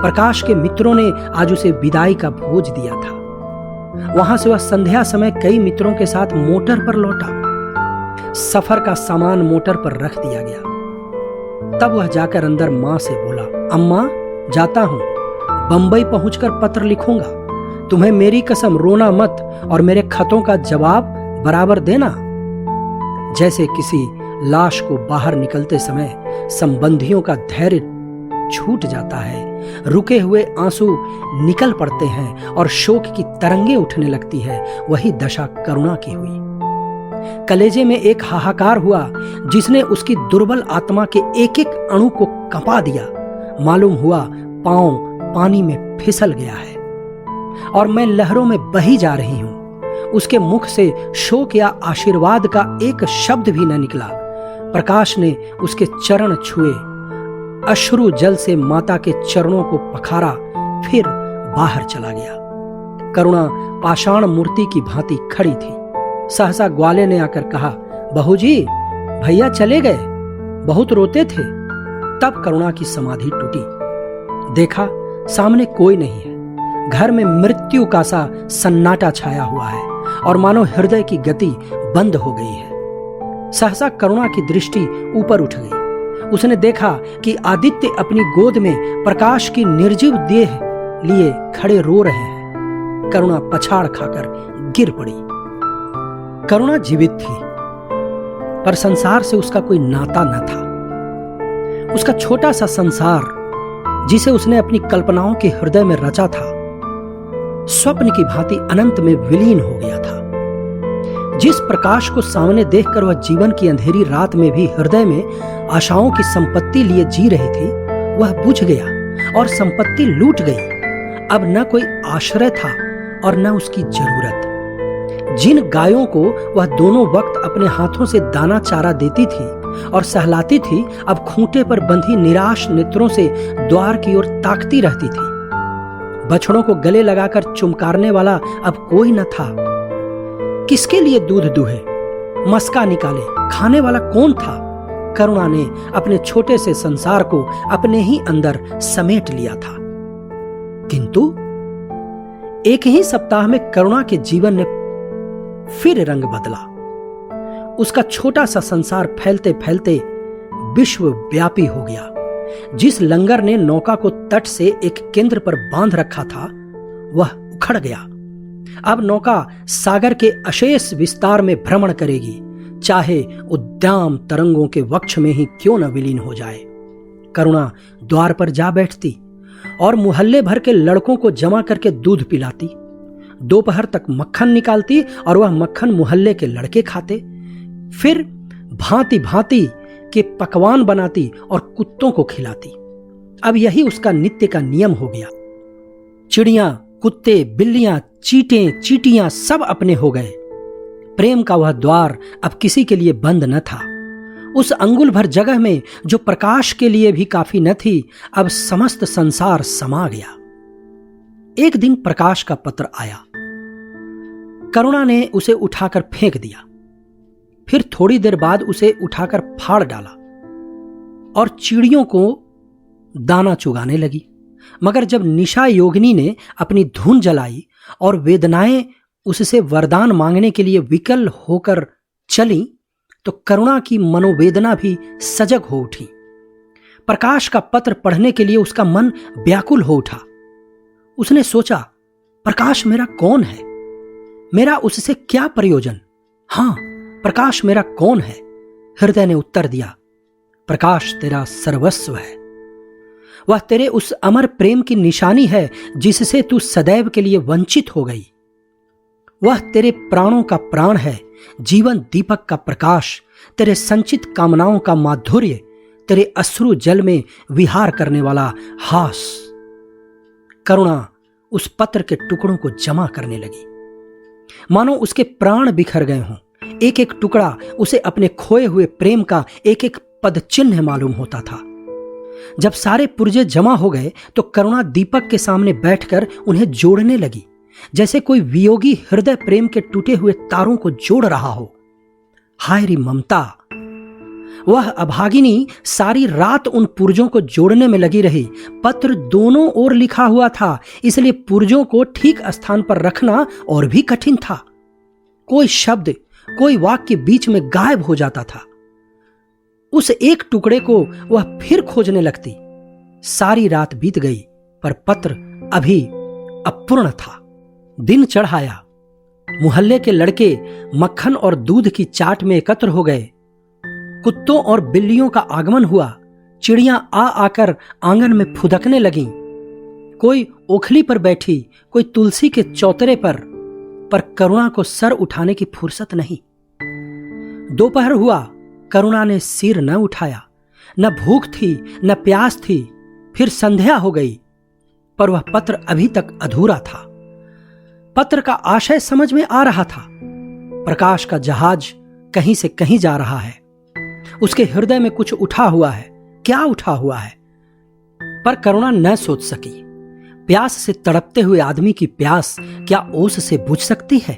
प्रकाश के मित्रों ने आज उसे विदाई का भोज दिया था। वहां से वह संध्या समय कई मित्रों के साथ मोटर पर लौटा। सफर का सामान मोटर पर रख दिया गया। तब वह जाकर अंदर मां से बोला, अम्मा जाता हूं, बंबई पहुंचकर पत्र लिखूंगा। तुम्हें मेरी कसम रोना मत और मेरे खतों का जवाब बराबर देना। जैसे किसी लाश को बाहर निकलते समय संबंधियों का धैर्य छूट जाता है, रुके हुए आंसू निकल पड़ते हैं और शोक की तरंगें उठने लगती है, वही दशा करुणा की हुई। कलेजे में एक हाहाकार हुआ जिसने उसकी दुर्बल आत्मा के एक एक अणु को कंपा दिया। मालूम हुआ पांव पानी में फिसल गया है और मैं लहरों में बही जा रही हूं। उसके मुख से शोक या आशीर्वाद का एक शब्द भी न निकला। प्रकाश ने उसके चरण छुए, अश्रु जल से माता के चरणों को पखारा, फिर बाहर चला गया। करुणा पाषाण मूर्ति की भांति खड़ी थी। सहसा ग्वाले ने आकर कहा, बहू जी भैया चले गए, बहुत रोते थे। तब करुणा की समाधि टूटी। देखा सामने कोई नहीं है। घर में मृत्यु का सा सन्नाटा छाया हुआ है और मानो हृदय की गति बंद हो गई है। सहसा करुणा की दृष्टि ऊपर उठ गई। उसने देखा कि आदित्य अपनी गोद में प्रकाश की निर्जीव देह लिए खड़े रो रहे हैं। करुणा पछाड़ खाकर गिर पड़ी। करुणा जीवित थी, पर संसार से उसका कोई नाता न था। उसका छोटा सा संसार जिसे उसने अपनी कल्पनाओं के हृदय में रचा था, स्वप्न की भांति अनंत में विलीन हो गया था। जिस प्रकाश को सामने देखकर वह जीवन की अंधेरी रात में भी हृदय में आशाओं की संपत्ति लिए जी रही थी, वह बुझ गया और संपत्ति लूट गई। अब न कोई आश्रय था और न उसकी जरूरत। जिन गायों को वह दोनों वक्त अपने हाथों से दाना चारा देती थी और सहलाती थी, अब खूंटे पर बंधी निराश नेत्रों से द्वार की ओर ताकती रहती थी। बछड़ों को गले लगाकर चुमकारने वाला अब कोई न था। किसके लिए दूध दूहे, मस्का निकाले, खाने वाला कौन था? करुणा ने अपने छोटे से संसार को अपने ही अंदर समेट लिया था। किंतु एक ही सप्ताह में करुणा के जीवन ने फिर रंग बदला। उसका छोटा सा संसार फैलते फैलते विश्वव्यापी हो गया। जिस लंगर ने नौका को तट से एक केंद्र पर बांध रखा था, वह उखड़ गया। अब नौका सागर के अशेष विस्तार में भ्रमण करेगी, चाहे उद्दाम तरंगों के वक्ष में ही क्यों न विलीन हो जाए। करुणा द्वार पर जा बैठती और मुहल्ले भर के लड़कों को जमा करके दूध पिलाती। दोपहर तक मक्खन निकालती और वह मक्खन मुहल्ले के लड़के खाते। फिर भांति भांति के पकवान बनाती और कुत्तों को खिलाती। अब यही उसका नित्य का नियम हो गया। चिड़ियां, कुत्ते, बिल्लियां, चींटें, चींटियां सब अपने हो गए। प्रेम का वह द्वार अब किसी के लिए बंद न था। उस अंगुल भर जगह में जो प्रकाश के लिए भी काफी न थी, अब समस्त संसार समा गया। एक दिन प्रकाश का पत्र आया। करुणा ने उसे उठाकर फेंक दिया। फिर थोड़ी देर बाद उसे उठाकर फाड़ डाला और चिड़ियों को दाना चुगाने लगी। मगर जब निशा योगिनी ने अपनी धुन जलाई और वेदनाएं उससे वरदान मांगने के लिए विकल होकर चली, तो करुणा की मनोवेदना भी सजग हो उठी। प्रकाश का पत्र पढ़ने के लिए उसका मन व्याकुल हो उठा। उसने सोचा, प्रकाश मेरा कौन है? मेरा उससे क्या प्रयोजन? हां, प्रकाश मेरा कौन है? हृदय ने उत्तर दिया, प्रकाश तेरा सर्वस्व है। वह तेरे उस अमर प्रेम की निशानी है जिससे तू सदैव के लिए वंचित हो गई। वह तेरे प्राणों का प्राण है, जीवन दीपक का प्रकाश, तेरे संचित कामनाओं का माधुर्य, तेरे अश्रु जल में विहार करने वाला हास। करुणा उस पत्र के टुकड़ों को जमा करने लगी। मानो उसके प्राण बिखर गए हों। एक एक टुकड़ा उसे अपने खोए हुए प्रेम का एक एक पद चिन्ह मालूम होता था। जब सारे पुर्जे जमा हो गए तो करुणा दीपक के सामने बैठकर उन्हें जोड़ने लगी, जैसे कोई वियोगी हृदय प्रेम के टूटे हुए तारों को जोड़ रहा हो। हाय री ममता! वह अभागिनी सारी रात उन पुर्जों को जोड़ने में लगी रही। पत्र दोनों ओर लिखा हुआ था, इसलिए पुर्जों को ठीक स्थान पर रखना और भी कठिन था। कोई शब्द, कोई वाक्य बीच में गायब हो जाता था। उस एक टुकड़े को वह फिर खोजने लगती। सारी रात बीत गई पर पत्र अभी अपूर्ण था। दिन चढ़ाया। मुहल्ले के लड़के मक्खन और दूध की चाट में एकत्र हो गए। कुत्तों और बिल्लियों का आगमन हुआ। चिड़ियां आ आकर आंगन में फुदकने लगीं। कोई ओखली पर बैठी, कोई तुलसी के चौतरे पर करुणा को सर उठाने की फुर्सत नहीं। दोपहर हुआ, करुणा ने सिर न उठाया। न भूख थी न प्यास थी। फिर संध्या हो गई पर वह पत्र अभी तक अधूरा था। पत्र का आशय समझ में आ रहा था। प्रकाश का जहाज कहीं से कहीं जा रहा है। उसके हृदय में कुछ उठा हुआ है। क्या उठा हुआ है? पर करुणा न सोच सकी। प्यास से तड़पते हुए आदमी की प्यास क्या ओस से बुझ सकती है?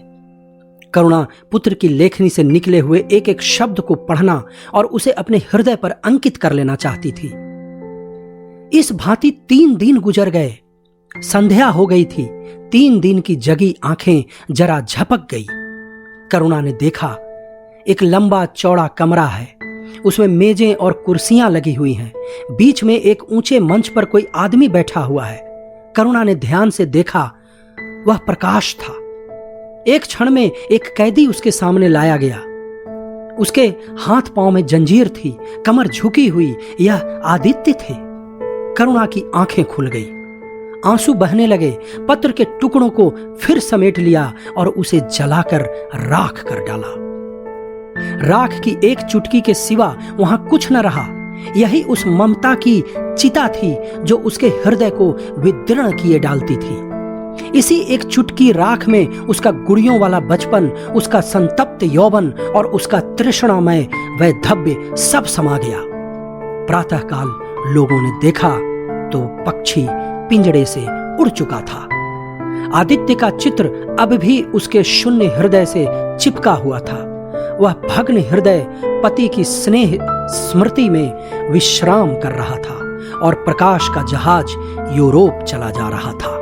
करुणा पुत्र की लेखनी से निकले हुए एक एक शब्द को पढ़ना और उसे अपने हृदय पर अंकित कर लेना चाहती थी। इस भांति 3 दिन गुजर गए। संध्या हो गई थी। 3 दिन की जगी आंखें जरा झपक गई। करुणा ने देखा, एक लंबा चौड़ा कमरा है। उसमें मेजें और कुर्सियां लगी हुई हैं। बीच में एक ऊंचे मंच पर कोई आदमी बैठा हुआ है। करुणा ने ध्यान से देखा, वह प्रकाश था। एक क्षण में एक कैदी उसके सामने लाया गया। उसके हाथ पांव में जंजीर थी, कमर झुकी हुई। यह आदित्य थे। करुणा की आंखें खुल गई, आंसू बहने लगे। पत्र के टुकड़ों को फिर समेट लिया और उसे जलाकर राख कर डाला। राख की एक चुटकी के सिवा वहां कुछ न रहा। यही उस ममता की चिता थी जो उसके हृदय को विदीर्ण किए डालती थी। इसी एक चुटकी राख में उसका गुड़ियों वाला बचपन, उसका संतप्त यौवन और उसका तृष्णामय वैधव्य सब समा गया। प्रातःकाल लोगों ने देखा तो पक्षी पिंजड़े से उड़ चुका था। आदित्य का चित्र अब भी उसके शून्य हृदय से चिपका हुआ था। वह भग्न हृदय पति की स्नेह स्मृति में विश्राम कर रहा था और प्रकाश का जहाज यूरोप चला जा रहा था।